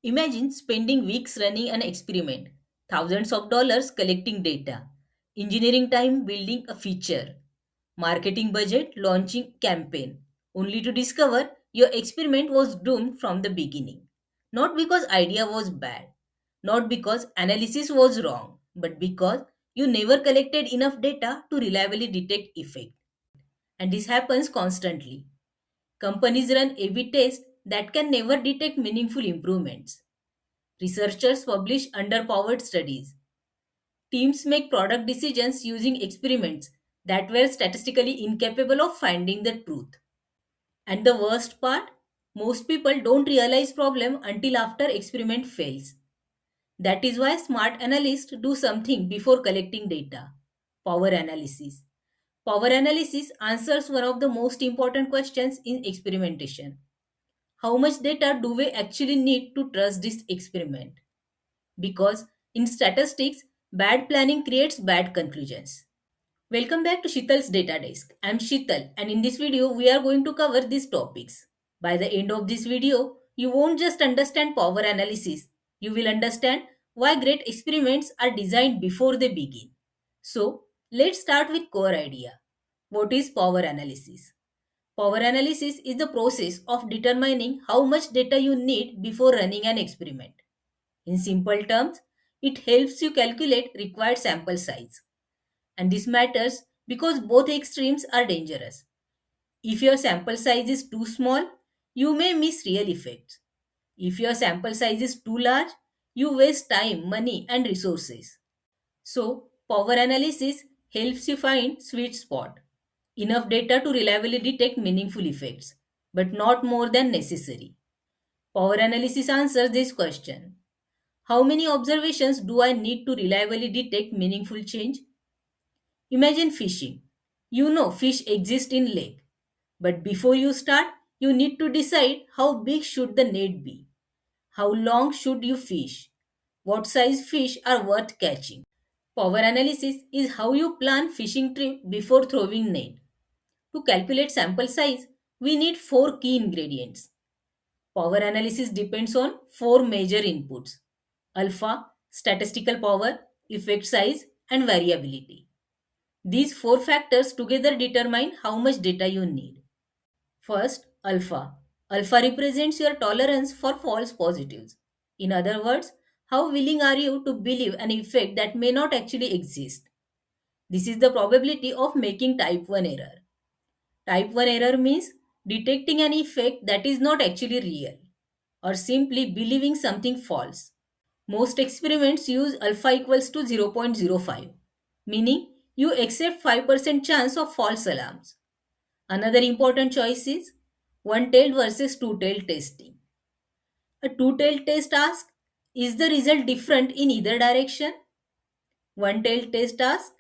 Imagine spending weeks running an experiment, thousands of dollars collecting data, engineering time building a feature, marketing budget launching campaign, only to discover your experiment was doomed from the beginning. Not because idea was bad, not because analysis was wrong, but because you never collected enough data to reliably detect effect. And this happens constantly. Companies run A/B tests that can never detect meaningful improvements. Researchers publish underpowered studies. Teams make product decisions using experiments that were statistically incapable of finding the truth. And the worst part, most people don't realize problem until after experiment fails. That is why smart analysts do something before collecting data. Power analysis. Power analysis answers one of the most important questions in experimentation. How much data do we actually need to trust this experiment? Because in statistics, bad planning creates bad conclusions. Welcome back to Shital's Data Desk. I'm Shital, and in this video, we are going to cover these topics. By the end of this video, you won't just understand power analysis, you will understand why great experiments are designed before they begin. So, let's start with core idea. What is power analysis? Power analysis is the process of determining how much data you need before running an experiment. In simple terms, it helps you calculate required sample size. And this matters because both extremes are dangerous. If your sample size is too small, you may miss real effects. If your sample size is too large, you waste time, money, and resources. So, power analysis helps you find sweet spot, enough data to reliably detect meaningful effects, but not more than necessary. Power analysis answers this question. How many observations do I need to reliably detect meaningful change? Imagine fishing. You know fish exist in lake, but before you start, you need to decide how big should the net be, how long should you fish, what size fish are worth catching. Power analysis is how you plan fishing trip before throwing net. To calculate sample size, we need four key ingredients. Power analysis depends on four major inputs: alpha, statistical power, effect size, and variability. These four factors together determine how much data you need. First, alpha. Alpha represents your tolerance for false positives. In other words, how willing are you to believe an effect that may not actually exist? This is the probability of making type 1 error. Type 1 error means detecting an effect that is not actually real or simply believing something false. Most experiments use alpha equals to 0.05, meaning you accept 5% chance of false alarms. Another important choice is one-tailed versus two-tailed testing. A two-tailed test asks, is the result different in either direction? One-tailed test asks,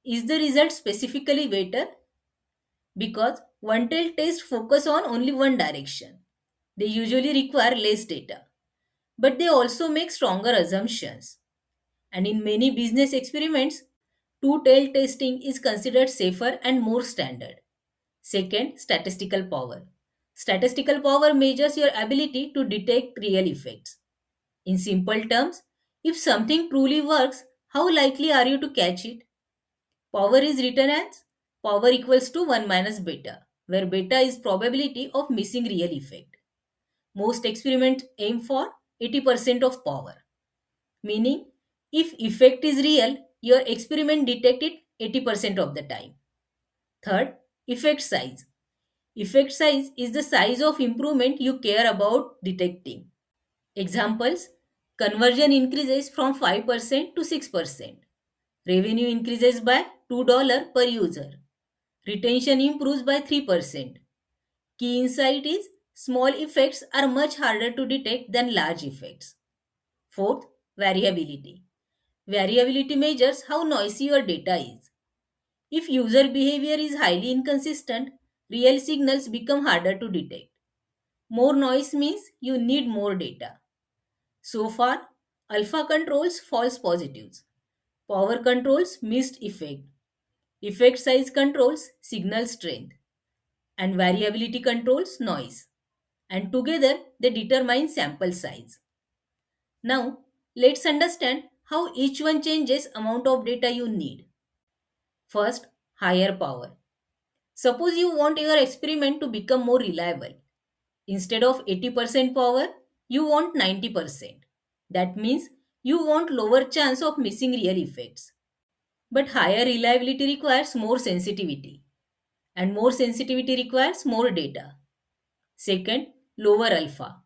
is the result specifically better? Because one-tailed tests focus on only one direction. They usually require less data, but they also make stronger assumptions. And in many business experiments, two-tailed testing is considered safer and more standard. Second, statistical power. Statistical power measures your ability to detect real effects. In simple terms, if something truly works, how likely are you to catch it? Power is written as power equals to 1 minus beta, where beta is probability of missing real effect. Most experiments aim for 80% of power, meaning if effect is real, your experiment detect it 80% of the time. Third, effect size. Effect size is the size of improvement you care about detecting. Examples: conversion increases from 5% to 6%. Revenue increases by $2 per user. Retention improves by 3%. Key insight is small effects are much harder to detect than large effects. Fourth, variability. Variability measures how noisy your data is. If user behavior is highly inconsistent, real signals become harder to detect. More noise means you need more data. So far, alpha controls false positives. Power controls missed effect. Effect size controls signal strength. And variability controls noise. And together they determine sample size. Now, let's understand how each one changes amount of data you need. First, higher power. Suppose you want your experiment to become more reliable. Instead of 80% power, you want 90%. That means you want lower chance of missing real effects. But higher reliability requires more sensitivity, and more sensitivity requires more data. Second, lower alpha.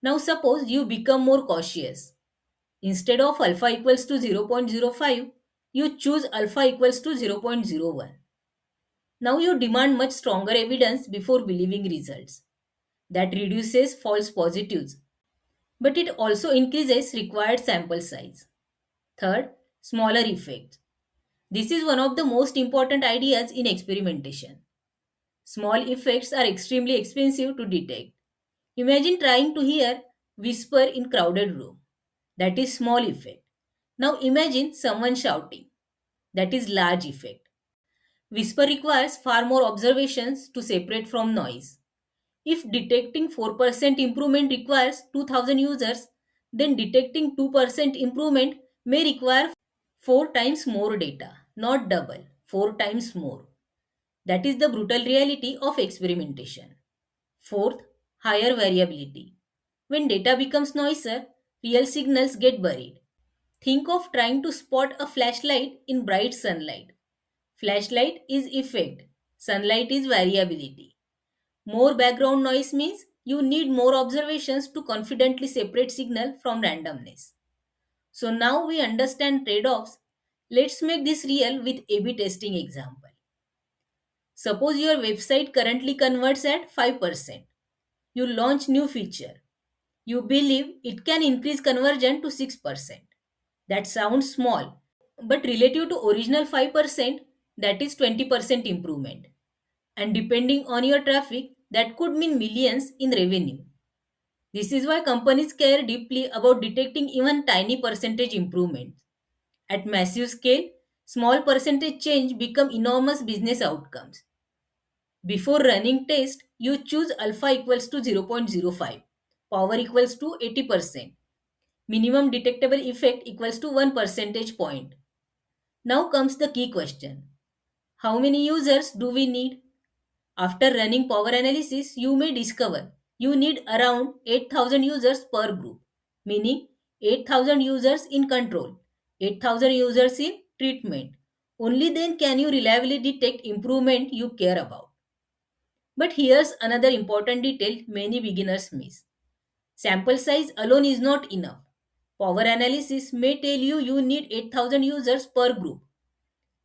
Now suppose you become more cautious. Instead of alpha equals to 0.05, you choose alpha equals to 0.01. Now you demand much stronger evidence before believing results. That reduces false positives, but it also increases required sample size. Third, smaller effects. This is one of the most important ideas in experimentation. Small effects are extremely expensive to detect. Imagine trying to hear whisper in crowded room. That is small effect. Now imagine someone shouting. That is large effect. Whisper requires far more observations to separate from noise. If detecting 4% improvement requires 2000 users, then detecting 2% improvement may require 4 times more data, not double, 4 times more. That is the brutal reality of experimentation. Fourth, higher variability. When data becomes noisier, real signals get buried. Think of trying to spot a flashlight in bright sunlight. Flashlight is effect, sunlight is variability. More background noise means you need more observations to confidently separate signal from randomness. So now we understand trade-offs. Let's make this real with A/B testing example. Suppose your website currently converts at 5%. You launch new feature. You believe it can increase conversion to 6%. That sounds small, but relative to original 5%, that is 20% improvement. And depending on your traffic, that could mean millions in revenue. This is why companies care deeply about detecting even tiny percentage improvements. At massive scale, small percentage change become enormous business outcomes. Before running test, you choose alpha equals to 0.05, power equals to 80%, minimum detectable effect equals to 1 percentage point. Now comes the key question. How many users do we need? After running power analysis, you may discover you need around 8,000 users per group, meaning 8,000 users in control, 8,000 users in treatment. Only then can you reliably detect improvement you care about. But here's another important detail many beginners miss. Sample size alone is not enough. Power analysis may tell you need 8,000 users per group,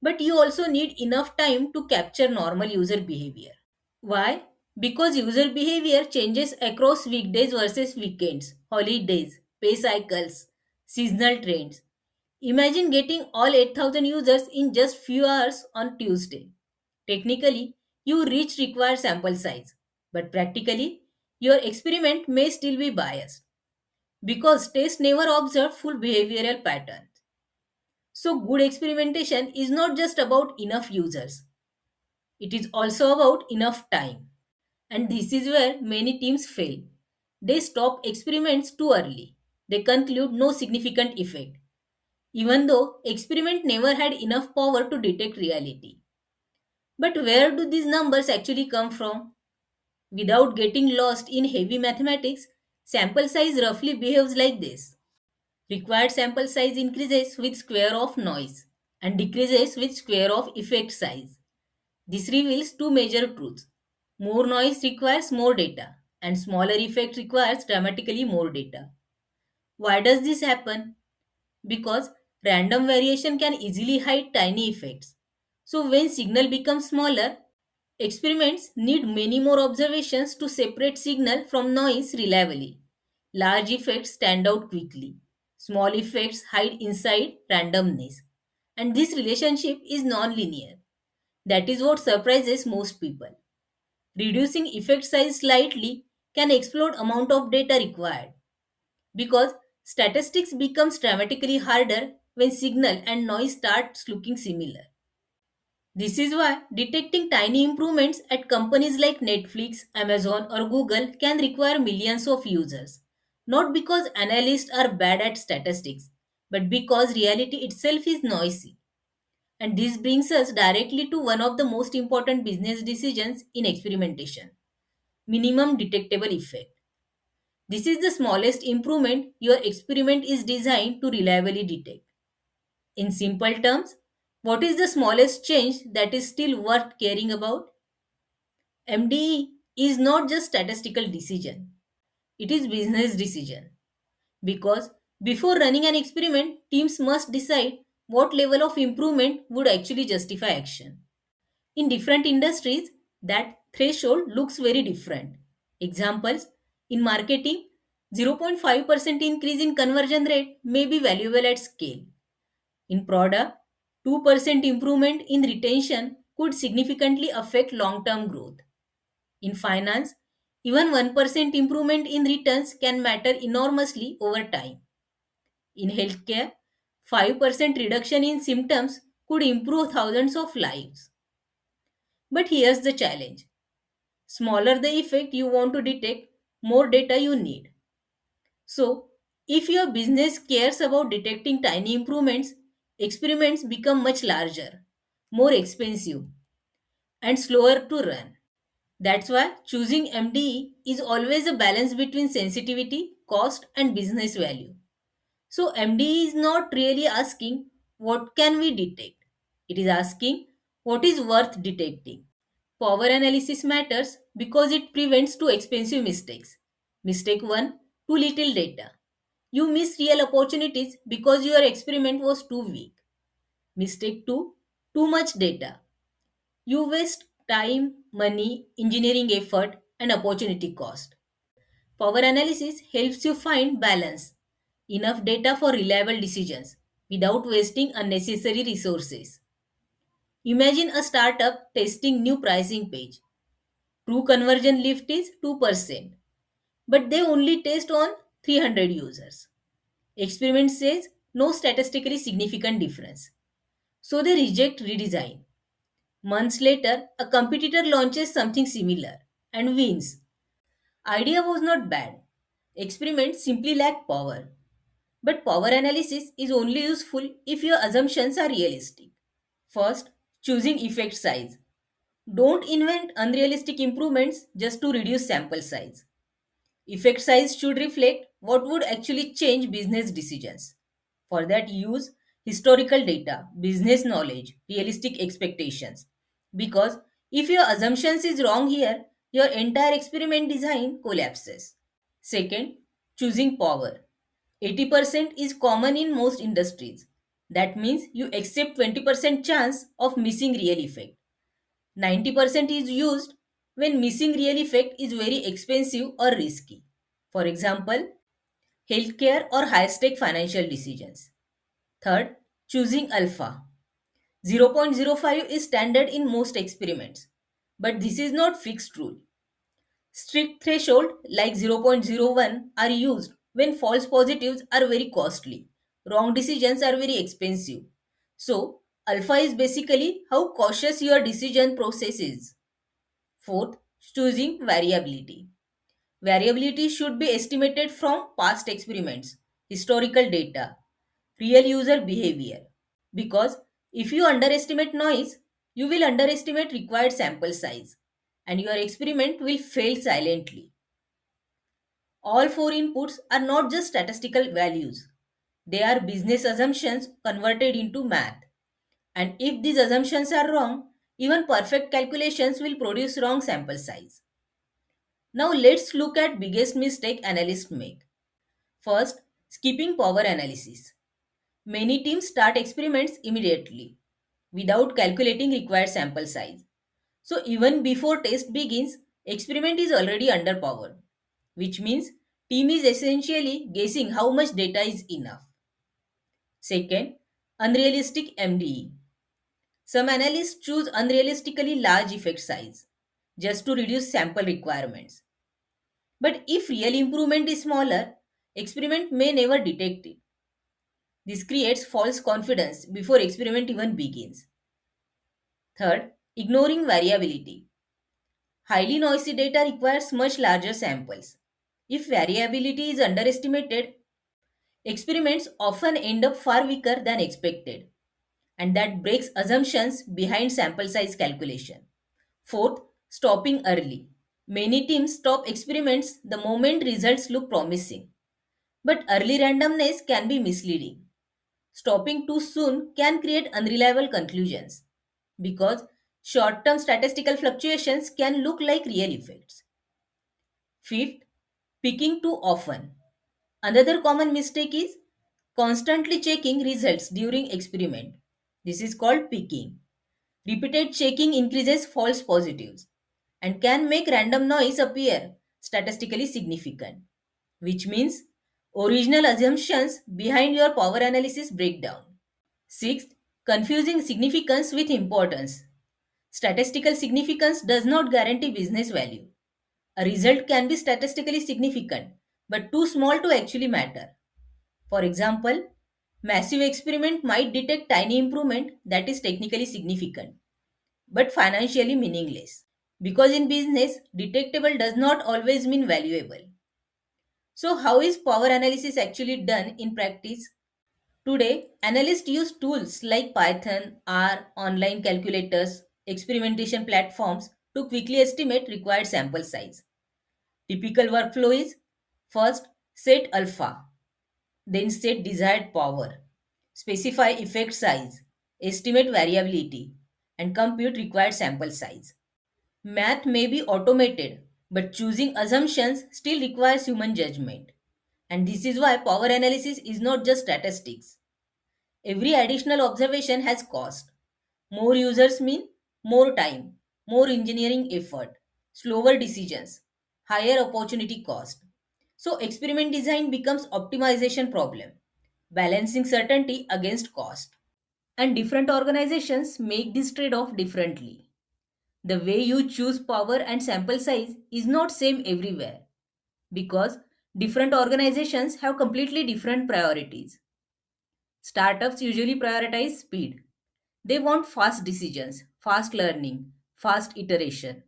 but you also need enough time to capture normal user behavior. Why? Because user behavior changes across weekdays versus weekends, holidays, pay cycles, seasonal trends. Imagine getting all 8,000 users in just few hours on Tuesday. Technically, you reach required sample size, but practically, your experiment may still be biased because tests never observe full behavioral patterns. So, good experimentation is not just about enough users, it is also about enough time. And this is where many teams fail. They stop experiments too early. They conclude no significant effect, even though experiment never had enough power to detect reality. But where do these numbers actually come from? Without getting lost in heavy mathematics, sample size roughly behaves like this. Required sample size increases with square of noise and decreases with square of effect size. This reveals two major truths. More noise requires more data, and smaller effect requires dramatically more data. Why does this happen? Because random variation can easily hide tiny effects. So when signal becomes smaller, experiments need many more observations to separate signal from noise reliably. Large effects stand out quickly. Small effects hide inside randomness. And this relationship is non-linear. That is what surprises most people. Reducing effect size slightly can explode amount of data required because statistics becomes dramatically harder when signal and noise starts looking similar. This is why detecting tiny improvements at companies like Netflix, Amazon or Google can require millions of users, Not because analysts are bad at statistics, but because reality itself is noisy. And this brings us directly to one of the most important business decisions in experimentation: minimum detectable effect. This is the smallest improvement your experiment is designed to reliably detect. In simple terms, what is the smallest change that is still worth caring about? MDE is not just statistical decision, it is business decision. Because before running an experiment, teams must decide what level of improvement would actually justify action. In different industries, that threshold looks very different. Examples: in marketing, 0.5% increase in conversion rate may be valuable at scale. In product, 2% improvement in retention could significantly affect long term growth. In finance, even 1% improvement in returns can matter enormously over time. In healthcare, 5% reduction in symptoms could improve thousands of lives. But here's the challenge: smaller the effect you want to detect, more data you need. So, if your business cares about detecting tiny improvements, experiments become much larger, more expensive, and slower to run. That's why choosing MDE is always a balance between sensitivity, cost, and business value. So, MDE is not really asking what can we detect, it is asking what is worth detecting. Power analysis matters because it prevents two expensive mistakes. Mistake 1: too little data. You miss real opportunities because your experiment was too weak. Mistake 2: too much data. You waste time, money, engineering effort, and opportunity cost. Power analysis helps you find balance, enough data for reliable decisions without wasting unnecessary resources. Imagine a startup testing new pricing page. True conversion lift is 2%, but they only test on 300 users. Experiment says no statistically significant difference. So they reject redesign. Months later, a competitor launches something similar and wins. Idea was not bad. Experiments simply lack power. But power analysis is only useful if your assumptions are realistic. First, choosing effect size. Don't invent unrealistic improvements just to reduce sample size. Effect size should reflect what would actually change business decisions. For that, use historical data, business knowledge, realistic expectations. Because if your assumptions is wrong here, your entire experiment design collapses. Second, choosing power. 80% is common in most industries. That means you accept 20% chance of missing real effect. 90% is used when missing real effect is very expensive or risky. For example, healthcare or high stake financial decisions. Third, choosing alpha. 0.05 is standard in most experiments, but this is not fixed rule. Strict threshold like 0.01 are used when false positives are very costly. Wrong decisions are very expensive. So, alpha is basically how cautious your decision process is. Fourth, choosing variability. Variability should be estimated from past experiments, historical data, real user behavior. Because if you underestimate noise, you will underestimate required sample size and your experiment will fail silently. All four inputs are not just statistical values, they are business assumptions converted into math. And if these assumptions are wrong, even perfect calculations will produce wrong sample size. Now let's look at biggest mistake analysts make. First, skipping power analysis. Many teams start experiments immediately without calculating required sample size. So even before test begins, experiment is already underpowered, which means team is essentially guessing how much data is enough. Second, unrealistic MDE. Some analysts choose unrealistically large effect size just to reduce sample requirements. But if real improvement is smaller, experiment may never detect it. This creates false confidence before experiment even begins. Third, ignoring variability. Highly noisy data requires much larger samples. If variability is underestimated, experiments often end up far weaker than expected, and that breaks assumptions behind sample size calculation. Fourth, stopping early. Many teams stop experiments the moment results look promising, but early randomness can be misleading. Stopping too soon can create unreliable conclusions because short term statistical fluctuations can look like real effects. Fifth, picking too often. Another common mistake is constantly checking results during experiment. This is called picking. Repeated checking increases false positives and can make random noise appear statistically significant, which means original assumptions behind your power analysis break down. Sixth, confusing significance with importance. Statistical significance does not guarantee business value. A result can be statistically significant, but too small to actually matter. For example, massive experiment might detect tiny improvement that is technically significant, but financially meaningless. Because in business, detectable does not always mean valuable. So, how is power analysis actually done in practice? Today, analysts use tools like Python, R, online calculators, experimentation platforms to quickly estimate required sample size. Typical workflow is first set alpha, then set desired power, specify effect size, estimate variability, and compute required sample size. Math may be automated, but choosing assumptions still requires human judgment. And this is why power analysis is not just statistics. Every additional observation has cost. More users mean more time, more engineering effort, slower decisions, higher opportunity cost. So experiment design becomes optimization problem, balancing certainty against cost. And different organizations make this trade-off differently. The way you choose power and sample size is not same everywhere because different organizations have completely different priorities. Startups usually prioritize speed. They want fast decisions, fast learning, fast iteration.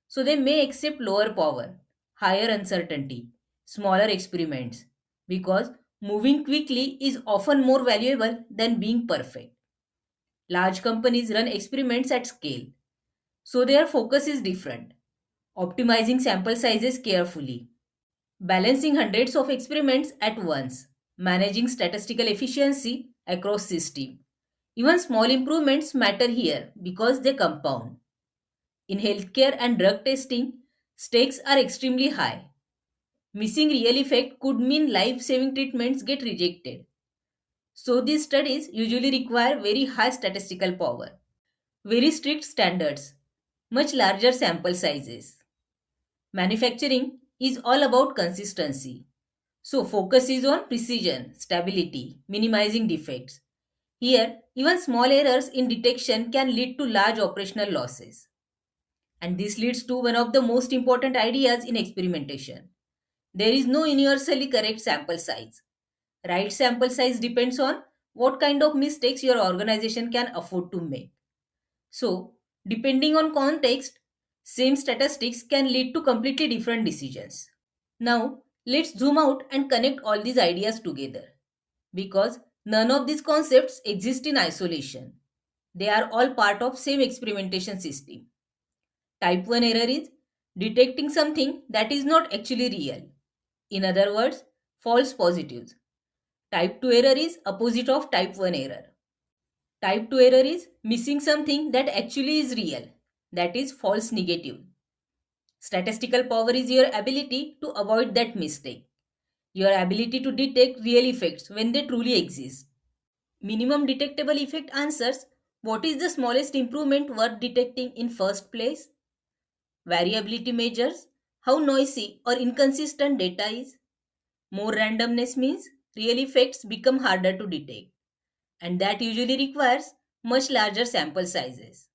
So they may accept lower power, higher uncertainty, smaller experiments because moving quickly is often more valuable than being perfect. Large companies run experiments at scale, so their focus is different. Optimizing sample sizes carefully, balancing hundreds of experiments at once, managing statistical efficiency across system. Even small improvements matter here because they compound. In healthcare and drug testing, stakes are extremely high. Missing real effect could mean life-saving treatments get rejected. So these studies usually require very high statistical power, very strict standards, much larger sample sizes. Manufacturing is all about consistency. So focus is on precision, stability, minimizing defects. Here, even small errors in detection can lead to large operational losses. And this leads to one of the most important ideas in experimentation. There is no universally correct sample size. Right sample size depends on what kind of mistakes your organization can afford to make. So, depending on context, same statistics can lead to completely different decisions. Now, let's zoom out and connect all these ideas together because none of these concepts exist in isolation. They are all part of same experimentation system. Type 1 error is detecting something that is not actually real. In other words, false positives. Type 2 error is opposite of type 1 error. Type 2 error is missing something that actually is real. That is false negative. Statistical power is your ability to avoid that mistake. Your ability to detect real effects when they truly exist. Minimum detectable effect answers what is the smallest improvement worth detecting in first place. Variability measures how noisy or inconsistent data is. More randomness means real effects become harder to detect, and that usually requires much larger sample sizes.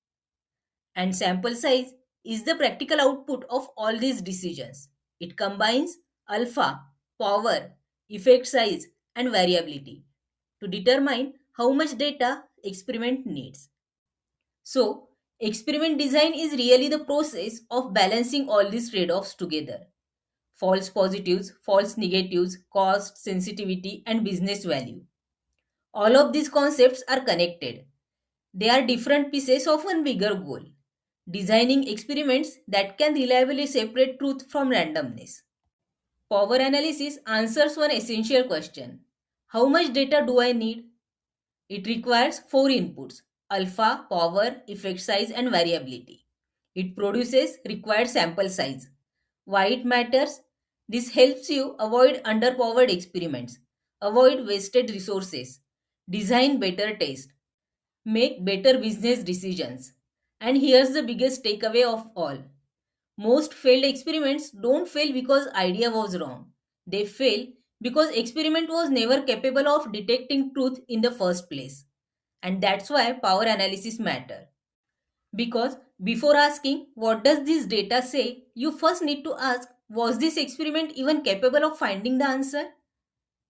And sample size is the practical output of all these decisions. It combines alpha, power, effect size, and variability to determine how much data experiment needs. So, experiment design is really the process of balancing all these trade offs together. false positives, false negatives, cost, sensitivity, and business value. All of these concepts are connected. They are different pieces of one bigger goal, designing experiments that can reliably separate truth from randomness. Power analysis answers one essential question: how much data do I need? It requires four inputs: alpha, power, effect size, and variability. It produces required sample size. Why it matters? This helps you avoid underpowered experiments, avoid wasted resources, design better tests, make better business decisions. And here's the biggest takeaway of all: most failed experiments don't fail because idea was wrong. They fail because experiment was never capable of detecting truth in the first place. And that's why power analysis matter. Because before asking what does this data say, you first need to ask, was this experiment even capable of finding the answer?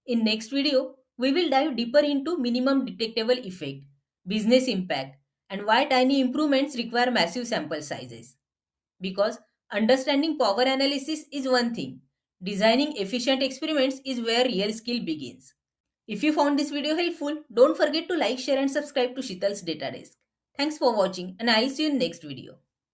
In next video, we will dive deeper into minimum detectable effect, business impact, and why tiny improvements require massive sample sizes. Because understanding power analysis is one thing, designing efficient experiments is where real skill begins. If you found this video helpful, don't forget to like, share, and subscribe to Shital's Data Desk. Thanks for watching, and I'll see you in next video.